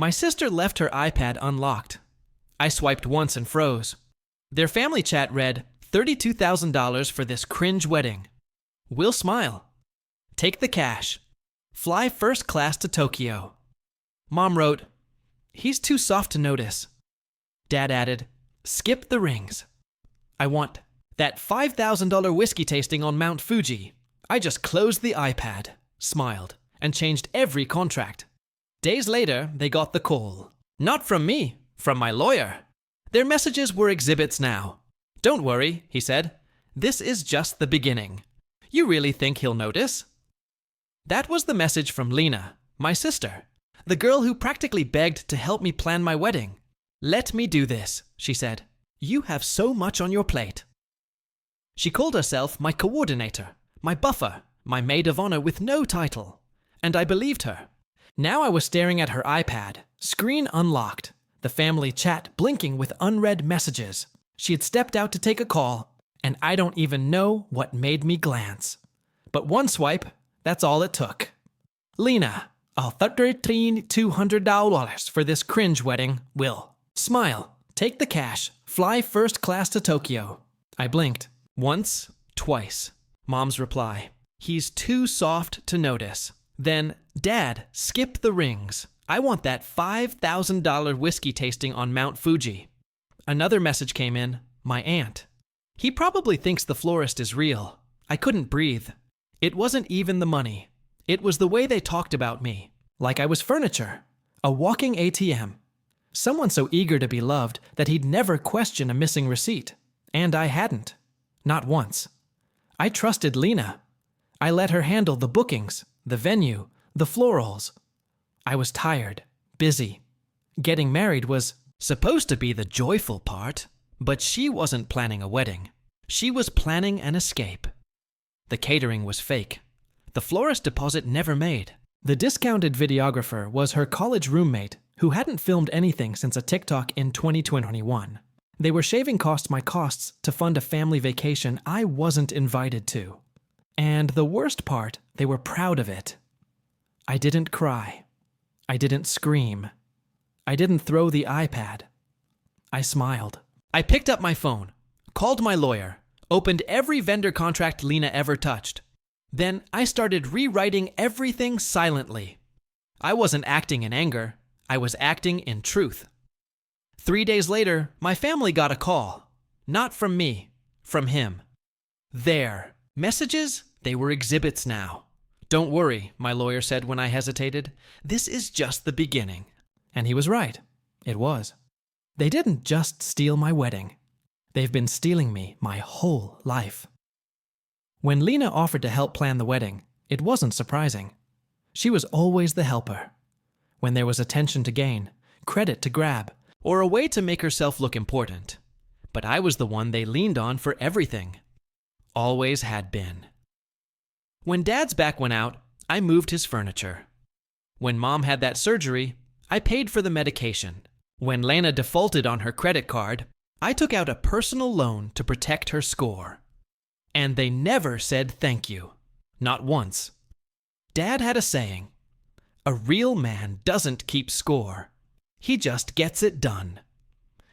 My sister left her iPad unlocked. I swiped once and froze. Their family chat read, $32,000 for this cringe wedding. We'll smile. Take the cash. Fly first class to Tokyo. Mom wrote, he's too soft to notice. Dad added, skip the rings. I want that $5,000 whiskey tasting on Mount Fuji. I just closed the iPad, smiled, and changed every contract. Days later, they got the call. Not from me, from my lawyer. Their messages were exhibits now. Don't worry, he said. This is just the beginning. You really think he'll notice? That was the message from Lena, my sister, the girl who practically begged to help me plan my wedding. Let me do this, she said. You have so much on your plate. She called herself my coordinator, my buffer, my maid of honor with no title. And I believed her. Now I was staring at her iPad, screen unlocked, the family chat blinking with unread messages. She had stepped out to take a call, and I don't even know what made me glance. But one swipe, that's all it took. Lena, I'll $33,200 for this cringe wedding, Will. Smile, take the cash, fly first class to Tokyo. I blinked. Once, twice. Mom's reply. He's too soft to notice. Then, Dad, skip the rings. I want that $5,000 whiskey tasting on Mount Fuji. Another message came in. My aunt. He probably thinks the florist is real. I couldn't breathe. It wasn't even the money. It was the way they talked about me. Like I was furniture. A walking ATM. Someone so eager to be loved that he'd never question a missing receipt. And I hadn't. Not once. I trusted Lena. I let her handle the bookings, the venue, the florals. I was tired, busy. Getting married was supposed to be the joyful part, but she wasn't planning a wedding. She was planning an escape. The catering was fake. The florist deposit never made. The discounted videographer was her college roommate who hadn't filmed anything since a TikTok in 2021. They were shaving my costs to fund a family vacation I wasn't invited to. And the worst part, they were proud of it. I didn't cry. I didn't scream. I didn't throw the iPad. I smiled. I picked up my phone, called my lawyer, opened every vendor contract Lena ever touched. Then I started rewriting everything silently. I wasn't acting in anger. I was acting in truth. 3 days later, my family got a call. Not from me, from him. There. Messages? They were exhibits now. Don't worry, my lawyer said when I hesitated. This is just the beginning. And he was right. It was. They didn't just steal my wedding. They've been stealing me my whole life. When Lena offered to help plan the wedding, it wasn't surprising. She was always the helper. When there was attention to gain, credit to grab, or a way to make herself look important. But I was the one they leaned on for everything. Always had been. When Dad's back went out, I moved his furniture. When Mom had that surgery, I paid for the medication. When Lena defaulted on her credit card, I took out a personal loan to protect her score. And they never said thank you. Not once. Dad had a saying, a real man doesn't keep score. He just gets it done.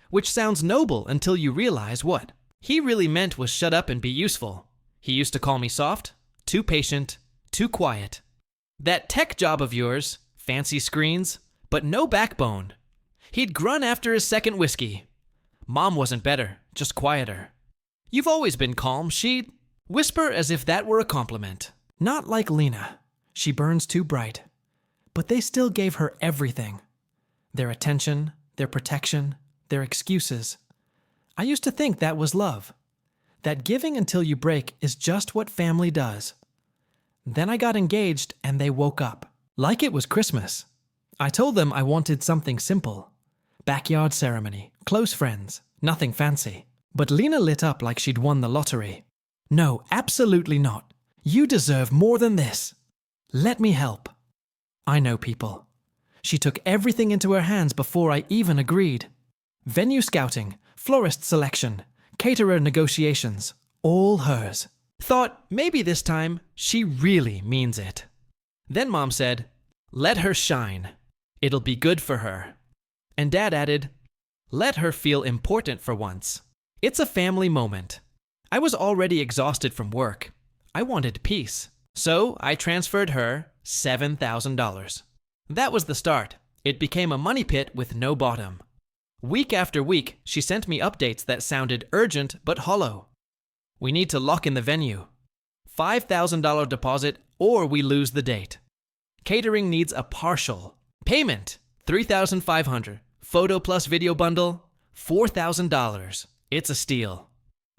Which sounds noble until you realize what he really meant was shut up and be useful. He used to call me soft, too patient, too quiet. That tech job of yours, fancy screens, but no backbone. He'd grunt after his second whiskey. Mom wasn't better, just quieter. You've always been calm, she'd whisper as if that were a compliment. Not like Lena. She burns too bright. But they still gave her everything. Their attention, their protection, their excuses. I used to think that was love. That giving until you break is just what family does. Then I got engaged and they woke up. Like it was Christmas. I told them I wanted something simple. Backyard ceremony, close friends, nothing fancy. But Lena lit up like she'd won the lottery. No, absolutely not. You deserve more than this. Let me help. I know people. She took everything into her hands before I even agreed. Venue scouting, florist selection, caterer negotiations, all hers. Thought maybe this time she really means it. Then Mom said, let her shine. It'll be good for her. And Dad added, let her feel important for once. It's a family moment. I was already exhausted from work. I wanted peace. So I transferred her $7,000. That was the start. It became a money pit with no bottom. Week after week, she sent me updates that sounded urgent but hollow. We need to lock in the venue. $5,000 deposit or we lose the date. Catering needs a partial. Payment, $3,500. Photo plus video bundle, $4,000. It's a steal.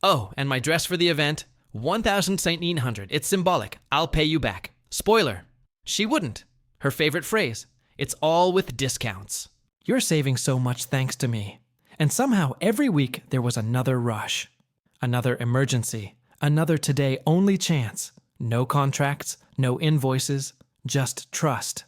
Oh, and my dress for the event, $1,900. It's symbolic. I'll pay you back. Spoiler, she wouldn't. Her favorite phrase, it's all with discounts. You're saving so much thanks to me. And somehow every week there was another rush. Another emergency. Another today only chance. No contracts, no invoices, just trust.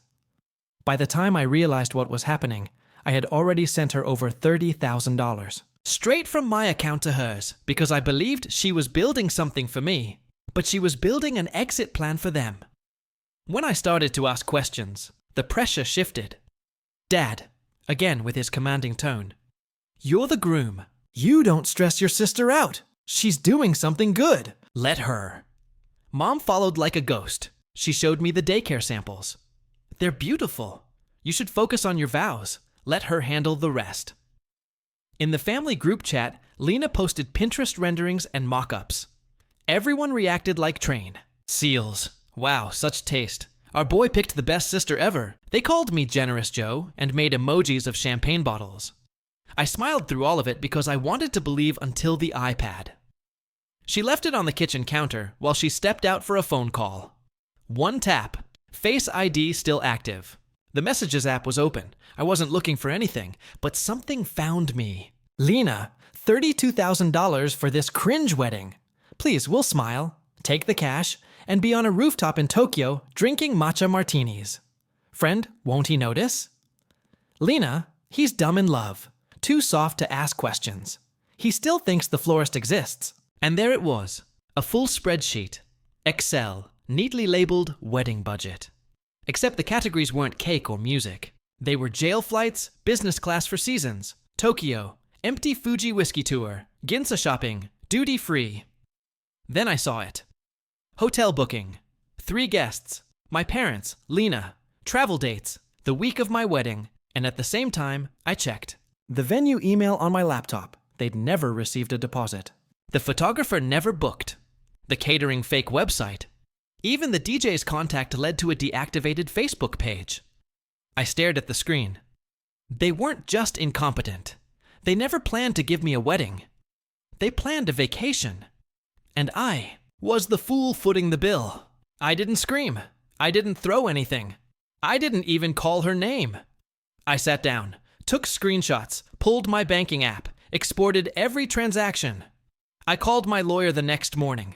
By the time I realized what was happening, I had already sent her over $30,000. Straight from my account to hers, because I believed she was building something for me, but she was building an exit plan for them. When I started to ask questions, the pressure shifted. Dad, again with his commanding tone, you're the groom. You don't stress your sister out. She's doing something good. Let her. Mom followed like a ghost. She showed me the daycare samples. They're beautiful. You should focus on your vows. Let her handle the rest. In the family group chat, Lena posted Pinterest renderings and mock-ups. Everyone reacted like train. Seals. Wow, such taste. Our boy picked the best sister ever. They called me Generous Joe and made emojis of champagne bottles. I smiled through all of it because I wanted to believe until the iPad. She left it on the kitchen counter while she stepped out for a phone call. One tap. Face ID still active. The Messages app was open. I wasn't looking for anything, but something found me. Lena, $32,000 for this cringe wedding. Please, we'll smile, take the cash, and be on a rooftop in Tokyo drinking matcha martinis. Friend, won't he notice? Lena, he's dumb in love. Too soft to ask questions. He still thinks the florist exists. And there it was, a full spreadsheet. Excel, neatly labeled wedding budget. Except the categories weren't cake or music. They were jail flights, business class for seasons, Tokyo, empty Fuji whiskey tour, Ginza shopping, duty free. Then I saw it. Hotel booking, 3 guests, my parents, Lena, travel dates, the week of my wedding, and at the same time, I checked. The venue email on my laptop. They'd never received a deposit. The photographer never booked. The catering fake website. Even the DJ's contact led to a deactivated Facebook page. I stared at the screen. They weren't just incompetent. They never planned to give me a wedding. They planned a vacation. And I was the fool footing the bill. I didn't scream. I didn't throw anything. I didn't even call her name. I sat down, took screenshots, pulled my banking app, exported every transaction. I called my lawyer the next morning.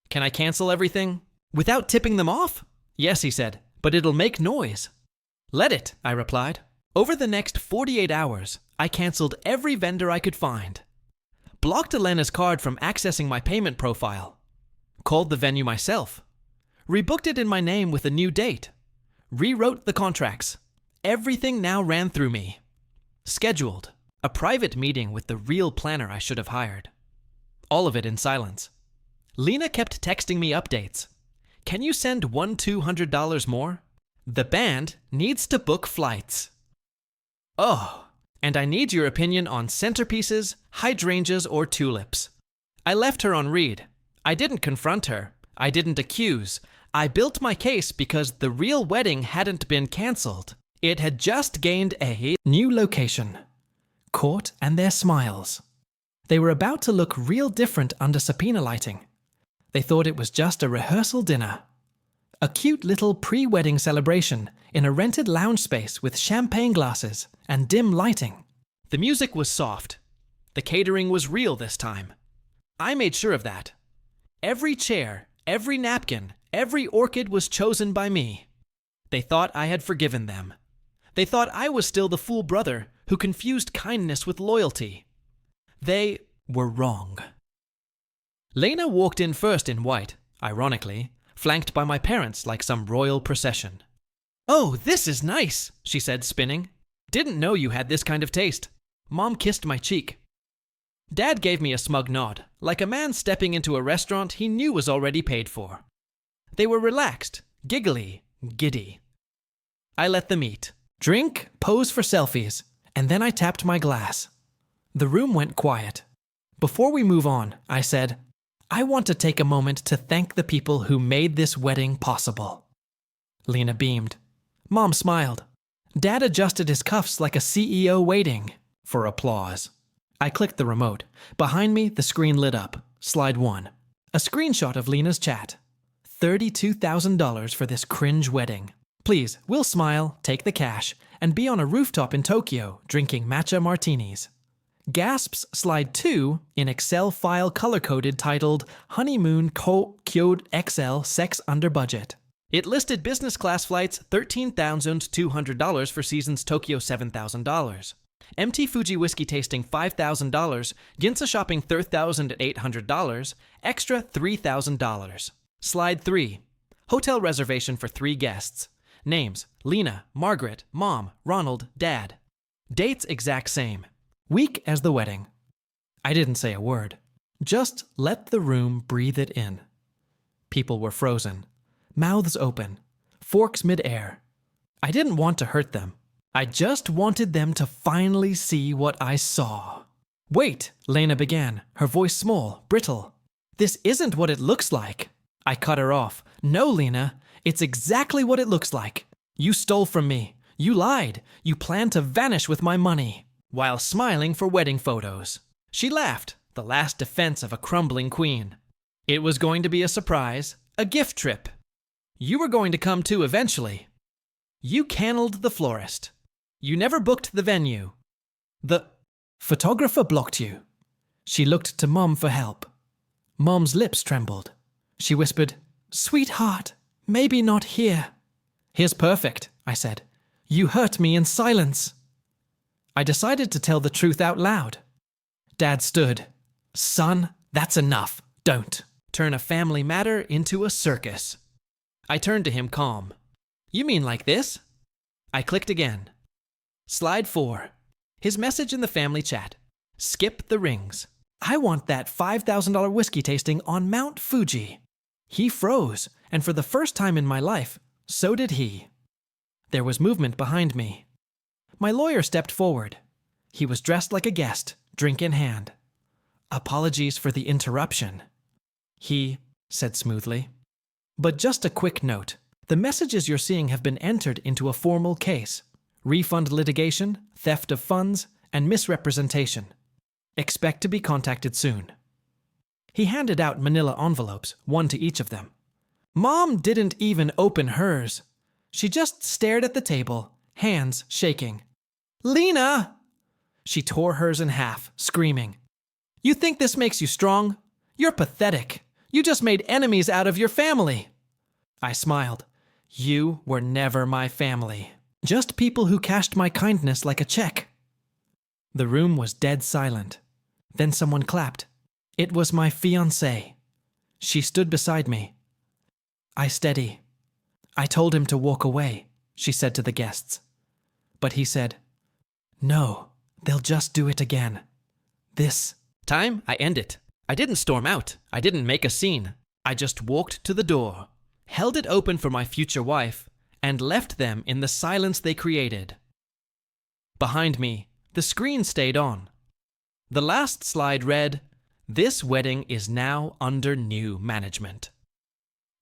Can I cancel everything? Without tipping them off? Yes, he said, but it'll make noise. Let it, I replied. Over the next 48 hours, I canceled every vendor I could find. Blocked Elena's card from accessing my payment profile. Called the venue myself. Rebooked it in my name with a new date. Rewrote the contracts. Everything now ran through me. Scheduled. A private meeting with the real planner I should have hired. All of it in silence. Lena kept texting me updates. Can you send $200 more? The band needs to book flights. Oh, and I need your opinion on centerpieces, hydrangeas, or tulips. I left her on read. I didn't confront her. I didn't accuse. I built my case because the real wedding hadn't been cancelled. It had just gained a new location. Court and their smiles. They were about to look real different under subpoena lighting. They thought it was just a rehearsal dinner. A cute little pre-wedding celebration in a rented lounge space with champagne glasses and dim lighting. The music was soft. The catering was real this time. I made sure of that. Every chair, every napkin, every orchid was chosen by me. They thought I had forgiven them. They thought I was still the fool brother who confused kindness with loyalty. They were wrong. Lena walked in first in white, ironically, flanked by my parents like some royal procession. "Oh, this is nice," she said, spinning. "Didn't know you had this kind of taste." Mom kissed my cheek. Dad gave me a smug nod, like a man stepping into a restaurant he knew was already paid for. They were relaxed, giggly, giddy. I let them eat, drink, pose for selfies, and then I tapped my glass. The room went quiet. Before we move on, I said, I want to take a moment to thank the people who made this wedding possible. Lena beamed. Mom smiled. Dad adjusted his cuffs like a CEO waiting for applause. I clicked the remote. Behind me, the screen lit up. Slide 1. A screenshot of Lena's chat. $32,000 for this cringe wedding. Please, we'll smile, take the cash, and be on a rooftop in Tokyo drinking matcha martinis. Gasps slide 2 in Excel file color-coded titled Honeymoon Code XL Sex Under Budget. It listed business class flights $13,200 for seasons Tokyo $7,000. MT Fuji whiskey tasting $5,000, Ginza shopping $3,800, extra $3,000. Slide 3. Hotel reservation for 3 guests. Names: Lena, Margaret, Mom, Ronald, Dad. Dates exact same. Week as the wedding. I didn't say a word. Just let the room breathe it in. People were frozen. Mouths open. Forks mid-air. I didn't want to hurt them. I just wanted them to finally see what I saw. Wait, Lena began, her voice small, brittle. This isn't what it looks like. I cut her off. No, Lena, it's exactly what it looks like. You stole from me. You lied. You planned to vanish with my money, while smiling for wedding photos. She laughed, the last defense of a crumbling queen. It was going to be a surprise, a gift trip. You were going to come too eventually. You canned the florist. You never booked the venue. The photographer blocked you. She looked to Mom for help. Mom's lips trembled. She whispered, Sweetheart, maybe not here. Here's perfect, I said. You hurt me in silence. I decided to tell the truth out loud. Dad stood. Son, that's enough. Don't turn a family matter into a circus. I turned to him calm. You mean like this? I clicked again. Slide 4. His message in the family chat. Skip the rings. I want that $5,000 whiskey tasting on Mount Fuji. He froze, and for the first time in my life, so did he. There was movement behind me. My lawyer stepped forward. He was dressed like a guest, drink in hand. Apologies for the interruption, he said smoothly. But just a quick note. The messages you're seeing have been entered into a formal case. Refund litigation, theft of funds, and misrepresentation. Expect to be contacted soon. He handed out manila envelopes, one to each of them. Mom didn't even open hers. She just stared at the table, hands shaking. Lena! She tore hers in half, screaming. You think this makes you strong? You're pathetic. You just made enemies out of your family. I smiled. You were never my family. Just people who cashed my kindness like a check. The room was dead silent. Then someone clapped. It was my fiancée. She stood beside me. I steady. I told him to walk away, she said to the guests. But he said, No, they'll just do it again. This time, I end it. I didn't storm out. I didn't make a scene. I just walked to the door, held it open for my future wife, and left them in the silence they created. Behind me, the screen stayed on. The last slide read, This wedding is now under new management.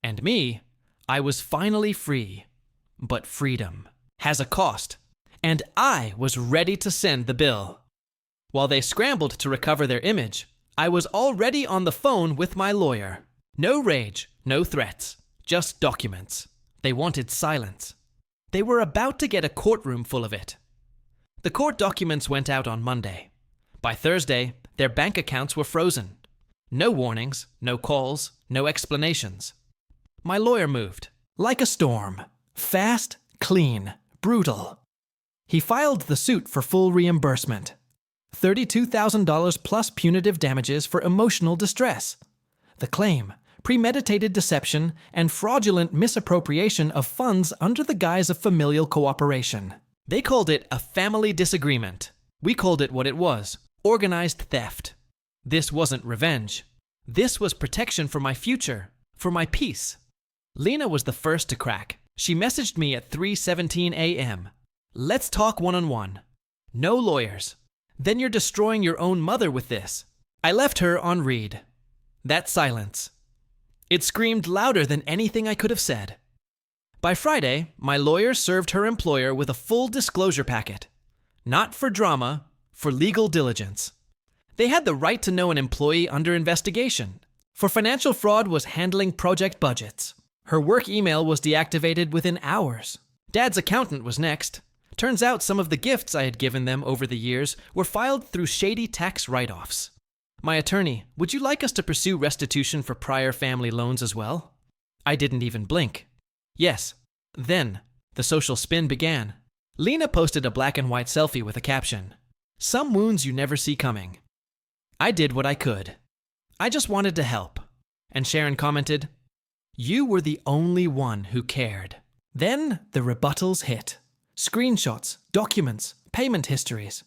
And me, I was finally free. But freedom has a cost, and I was ready to send the bill. While they scrambled to recover their image, I was already on the phone with my lawyer. No rage, no threats, just documents. They wanted silence. They were about to get a courtroom full of it. The court documents went out on Monday. By Thursday, their bank accounts were frozen. No warnings, no calls, no explanations. My lawyer moved. Like a storm. Fast, clean, brutal. He filed the suit for full reimbursement. $32,000 plus punitive damages for emotional distress. The claim, premeditated deception, and fraudulent misappropriation of funds under the guise of familial cooperation. They called it a family disagreement. We called it what it was: organized theft. This wasn't revenge. This was protection for my future, for my peace. Lena was the first to crack. She messaged me at 3:17 a.m. "Let's talk one-on-one. No lawyers. Then you're destroying your own mother with this." I left her on read. That silence. It screamed louder than anything I could have said. By Friday, my lawyer served her employer with a full disclosure packet. Not for drama, for legal diligence. They had the right to know an employee under investigation. For financial fraud was handling project budgets. Her work email was deactivated within hours. Dad's accountant was next. Turns out some of the gifts I had given them over the years were filed through shady tax write-offs. My attorney, would you like us to pursue restitution for prior family loans as well? I didn't even blink. Yes. Then, the social spin began. Lena posted a black and white selfie with a caption: "Some wounds you never see coming." I did what I could. I just wanted to help. And Sharon commented, "You were the only one who cared." Then the rebuttals hit. Screenshots, documents, payment histories.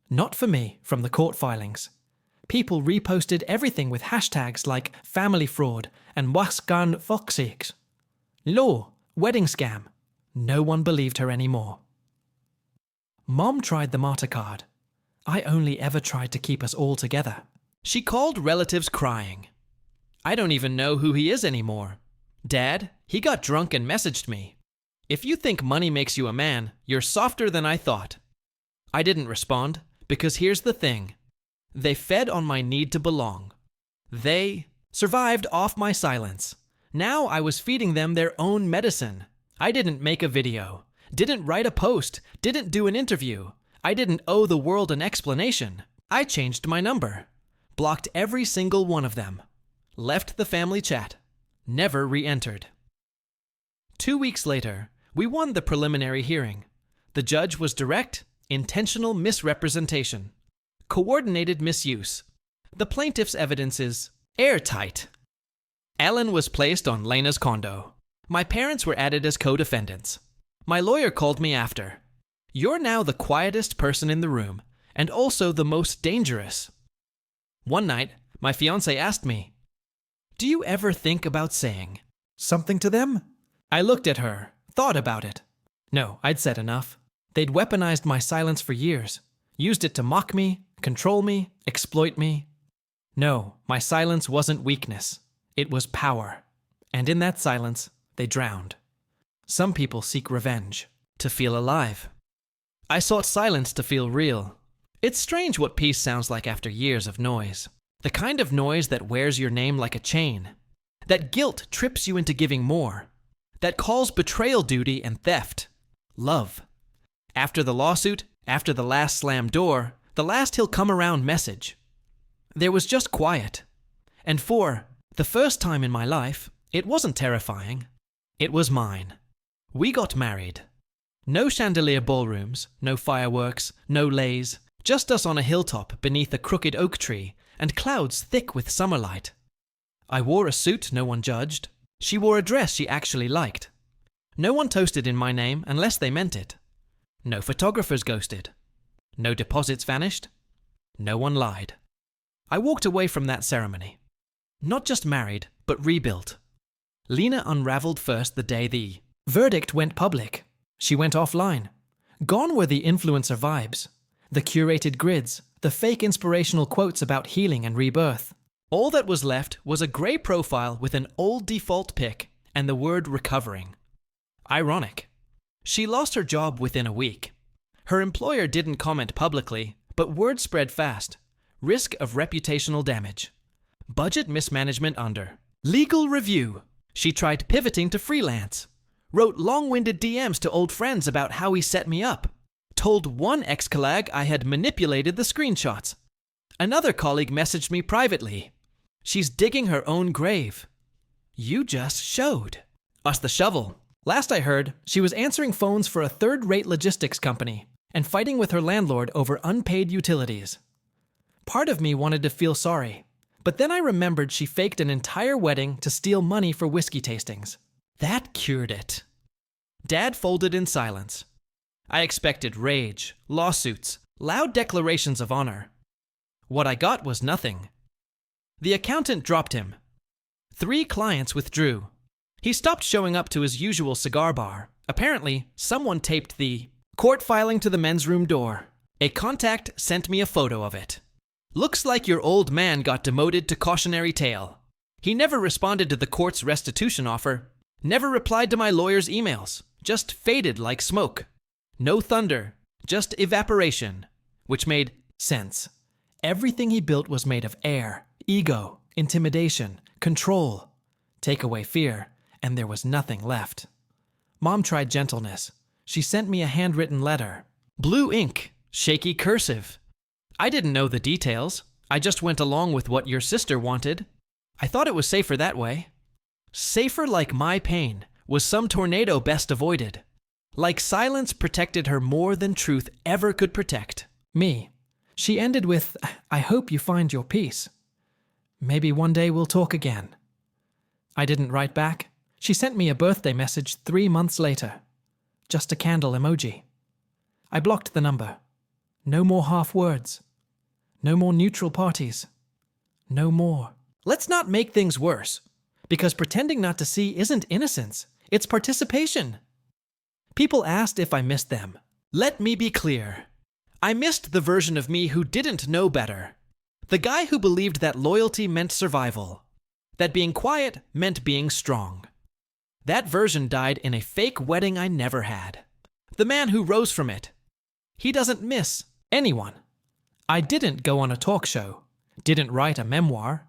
Not for me, from the court filings. People reposted everything with hashtags like family fraud and wasgan foxies. Law, wedding scam. No one believed her anymore. Mom tried the martyr card. I only ever tried to keep us all together. She called relatives crying. I don't even know who he is anymore. Dad, he got drunk and messaged me. "If you think money makes you a man, you're softer than I thought." I didn't respond, because here's the thing. They fed on my need to belong. They survived off my silence. Now I was feeding them their own medicine. I didn't make a video, didn't write a post, didn't do an interview. I didn't owe the world an explanation. I changed my number, blocked every single one of them, left the family chat, never re-entered. 2 weeks later, we won the preliminary hearing. The judge was direct, intentional misrepresentation, coordinated misuse. The plaintiff's evidence is airtight. Ellen was placed on Lena's condo. My parents were added as co-defendants. My lawyer called me after. "You're now the quietest person in the room, and also the most dangerous." One night, my fiancé asked me, "Do you ever think about saying something to them?" I looked at her, thought about it. No, I'd said enough. They'd weaponized my silence for years, used it to mock me, control me, exploit me. No, my silence wasn't weakness. It was power. And in that silence, they drowned. Some people seek revenge, to feel alive. I sought silence to feel real. It's strange what peace sounds like after years of noise. The kind of noise that wears your name like a chain. That guilt trips you into giving more. That calls betrayal duty and theft. Love. After the lawsuit, after the last slammed door, the last he'll come around message. There was just quiet. And for the first time in my life, it wasn't terrifying. It was mine. We got married. No chandelier ballrooms, no fireworks, no leis, just us on a hilltop beneath a crooked oak tree and clouds thick with summer light. I wore a suit no one judged. She wore a dress she actually liked. No one toasted in my name unless they meant it. No photographers ghosted. No deposits vanished. No one lied. I walked away from that ceremony. Not just married, but rebuilt. Lena unraveled first the day the verdict went public. She went offline. Gone were the influencer vibes, the curated grids, the fake inspirational quotes about healing and rebirth. All that was left was a grey profile with an old default pic and the word recovering. Ironic. She lost her job within a week. Her employer didn't comment publicly, but word spread fast. Risk of reputational damage. Budget mismanagement under legal review. She tried pivoting to freelance. Wrote long-winded DMs to old friends about how he set me up. Told one ex-colleague I had manipulated the screenshots. Another colleague messaged me privately. She's digging her own grave. You just showed us the shovel. Last I heard, she was answering phones for a third-rate logistics company and fighting with her landlord over unpaid utilities. Part of me wanted to feel sorry, But then I remembered she faked an entire wedding to steal money for whiskey tastings. That cured it. Dad folded in silence. I expected rage, lawsuits, loud declarations of honor. What I got was nothing. The accountant dropped him. 3 clients withdrew. He stopped showing up to his usual cigar bar. Apparently, someone taped the court filing to the men's room door. A contact sent me a photo of it. Looks like your old man got demoted to cautionary tale. He never responded to the court's restitution offer, never replied to my lawyer's emails, just faded like smoke. No thunder, just evaporation, which made sense. Everything he built was made of air, ego, intimidation, control. Take away fear, and there was nothing left. Mom tried gentleness. She sent me a handwritten letter. Blue ink, shaky cursive. I didn't know the details. I just went along with what your sister wanted. I thought it was safer that way. Safer like my pain was some tornado best avoided. Like silence protected her more than truth ever could protect me. She ended with, I hope you find your peace. Maybe one day we'll talk again. I didn't write back. She sent me a birthday message 3 months later. Just a candle emoji. I blocked the number. No more half words. No more neutral parties. No more. Let's not make things worse, because pretending not to see isn't innocence. It's participation. People asked if I missed them. Let me be clear. I missed the version of me who didn't know better. The guy who believed that loyalty meant survival. That being quiet meant being strong. That version died in a fake wedding I never had. The man who rose from it. He doesn't miss anyone. I didn't go on a talk show. Didn't write a memoir.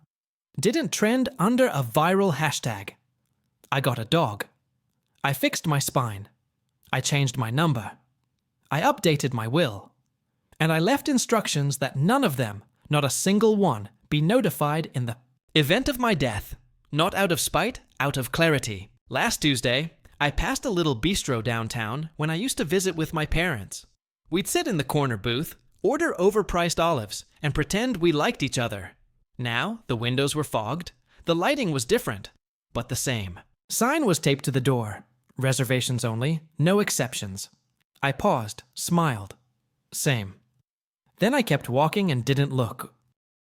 Didn't trend under a viral hashtag. I got a dog. I fixed my spine. I changed my number. I updated my will. And I left instructions that none of them, not a single one, be notified in the event of my death. Not out of spite, out of clarity. Last Tuesday, I passed a little bistro downtown when I used to visit with my parents. We'd sit in the corner booth, order overpriced olives, and pretend we liked each other. Now, the windows were fogged. The lighting was different, but the same. Sign was taped to the door. Reservations only, no exceptions. I paused, smiled. Same. Then I kept walking and didn't look.